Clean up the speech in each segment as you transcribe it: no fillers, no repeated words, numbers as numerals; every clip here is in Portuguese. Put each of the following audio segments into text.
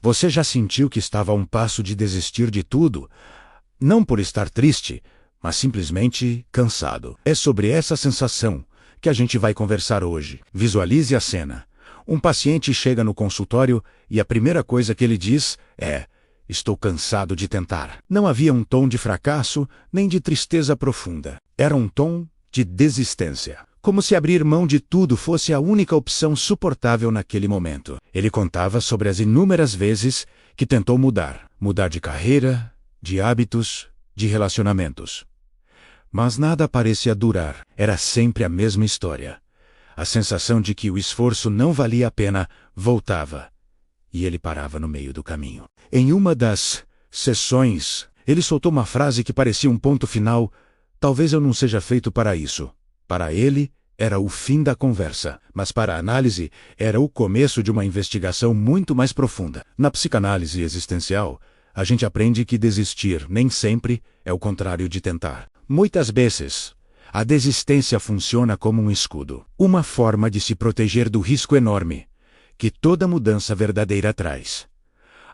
Você já sentiu que estava a um passo de desistir de tudo? Não por estar triste, mas simplesmente cansado. É sobre essa sensação que a gente vai conversar hoje. Visualize a cena. Um paciente chega no consultório e a primeira coisa que ele diz é: estou cansado de tentar. Não havia um tom de fracasso nem de tristeza profunda. Era um tom de desistência. Como se abrir mão de tudo fosse a única opção suportável naquele momento. Ele contava sobre as inúmeras vezes que tentou mudar de carreira, de hábitos, de relacionamentos. Mas nada parecia durar. Era sempre a mesma história. A sensação de que o esforço não valia a pena voltava. E ele parava no meio do caminho. Em uma das sessões, ele soltou uma frase que parecia um ponto final: talvez eu não seja feito para isso. Para ele, era o fim da conversa, mas para a análise, era o começo de uma investigação muito mais profunda. Na psicanálise existencial, a gente aprende que desistir nem sempre é o contrário de tentar. Muitas vezes, a desistência funciona como um escudo, uma forma de se proteger do risco enorme que toda mudança verdadeira traz.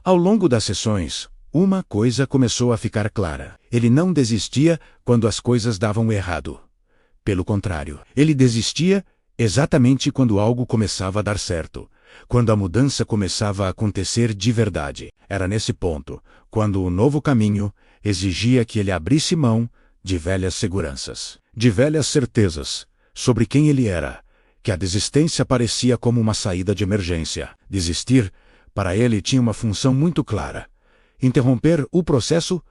Ao longo das sessões, uma coisa começou a ficar clara: ele não desistia quando as coisas davam errado. Pelo contrário, ele desistia exatamente quando algo começava a dar certo, quando a mudança começava a acontecer de verdade. Era nesse ponto, quando o novo caminho exigia que ele abrisse mão de velhas seguranças, de velhas certezas sobre quem ele era, que a desistência parecia como uma saída de emergência. Desistir, para ele, tinha uma função muito clara: interromper o processo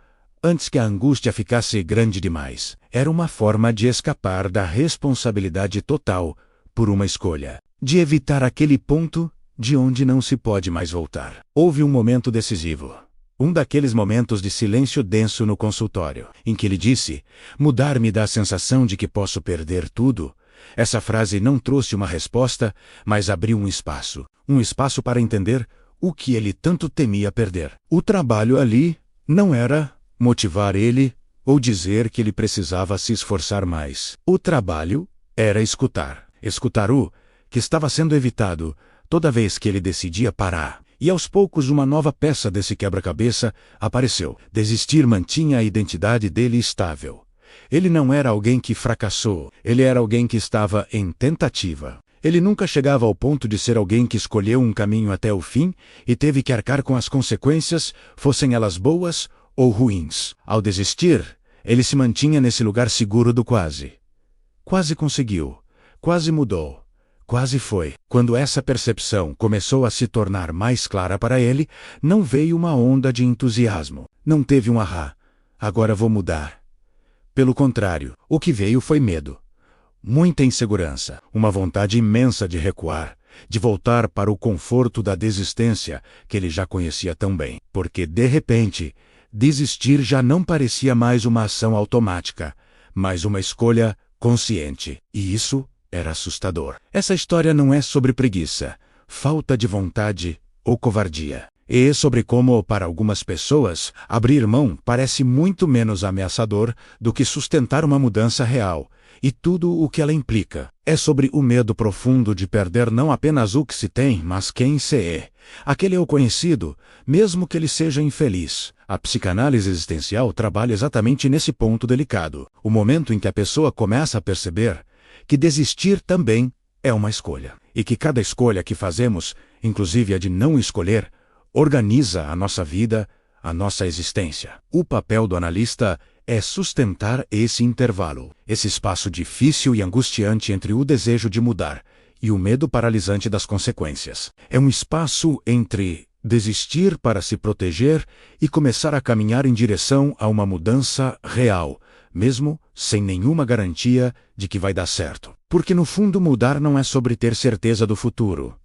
antes que a angústia ficasse grande demais. Era uma forma de escapar da responsabilidade total por uma escolha, de evitar aquele ponto de onde não se pode mais voltar. Houve um momento decisivo. Um daqueles momentos de silêncio denso no consultório, em que ele disse: mudar me dá a sensação de que posso perder tudo. Essa frase não trouxe uma resposta, mas abriu um espaço para entender o que ele tanto temia perder. O trabalho ali não era motivar ele ou dizer que ele precisava se esforçar mais. O trabalho era escutar. Escutar o que estava sendo evitado toda vez que ele decidia parar. E aos poucos uma nova peça desse quebra-cabeça apareceu. Desistir mantinha a identidade dele estável. Ele não era alguém que fracassou. Ele era alguém que estava em tentativa. Ele nunca chegava ao ponto de ser alguém que escolheu um caminho até o fim e teve que arcar com as consequências, fossem elas boas ou ruins. Ao desistir, ele se mantinha nesse lugar seguro do quase. Quase conseguiu. Quase mudou. Quase foi. Quando essa percepção começou a se tornar mais clara para ele, não veio uma onda de entusiasmo. Não teve um ahá. Agora vou mudar. Pelo contrário, o que veio foi medo. Muita insegurança. Uma vontade imensa de recuar, de voltar para o conforto da desistência que ele já conhecia tão bem. Porque, de repente, desistir já não parecia mais uma ação automática, mas uma escolha consciente. E isso era assustador. Essa história não é sobre preguiça, falta de vontade ou covardia. É sobre como, para algumas pessoas, abrir mão parece muito menos ameaçador do que sustentar uma mudança real, e tudo o que ela implica. É sobre o medo profundo de perder não apenas o que se tem, mas quem se é. Aquele é o conhecido, mesmo que ele seja infeliz. A psicanálise existencial trabalha exatamente nesse ponto delicado, o momento em que a pessoa começa a perceber que desistir também é uma escolha, e que cada escolha que fazemos, inclusive a de não escolher, organiza a nossa vida, a nossa existência. O papel do analista é sustentar esse intervalo, esse espaço difícil e angustiante entre o desejo de mudar e o medo paralisante das consequências. É um espaço entre desistir para se proteger e começar a caminhar em direção a uma mudança real, mesmo sem nenhuma garantia de que vai dar certo. Porque no fundo mudar não é sobre ter certeza do futuro.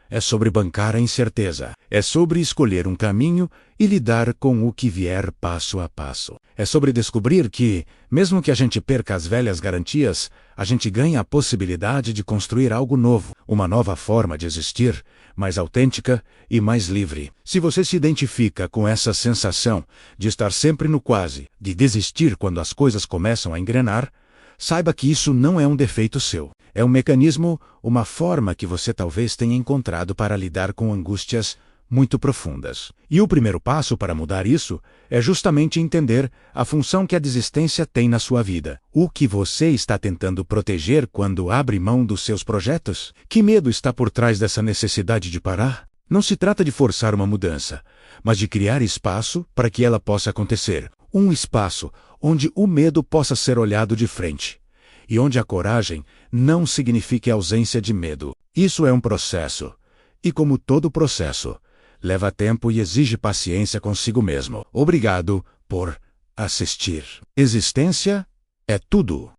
É sobre bancar a incerteza. É sobre escolher um caminho e lidar com o que vier passo a passo. É sobre descobrir que, mesmo que a gente perca as velhas garantias, a gente ganha a possibilidade de construir algo novo, uma nova forma de existir, mais autêntica e mais livre. Se você se identifica com essa sensação de estar sempre no quase, de desistir quando as coisas começam a engrenar, saiba que isso não é um defeito seu. É um mecanismo, uma forma que você talvez tenha encontrado para lidar com angústias muito profundas. E o primeiro passo para mudar isso é justamente entender a função que a desistência tem na sua vida. O que você está tentando proteger quando abre mão dos seus projetos? Que medo está por trás dessa necessidade de parar? Não se trata de forçar uma mudança, mas de criar espaço para que ela possa acontecer. Um espaço onde o medo possa ser olhado de frente. E onde a coragem não signifique ausência de medo. Isso é um processo. E como todo processo, leva tempo e exige paciência consigo mesmo. Obrigado por assistir. Existência é tudo.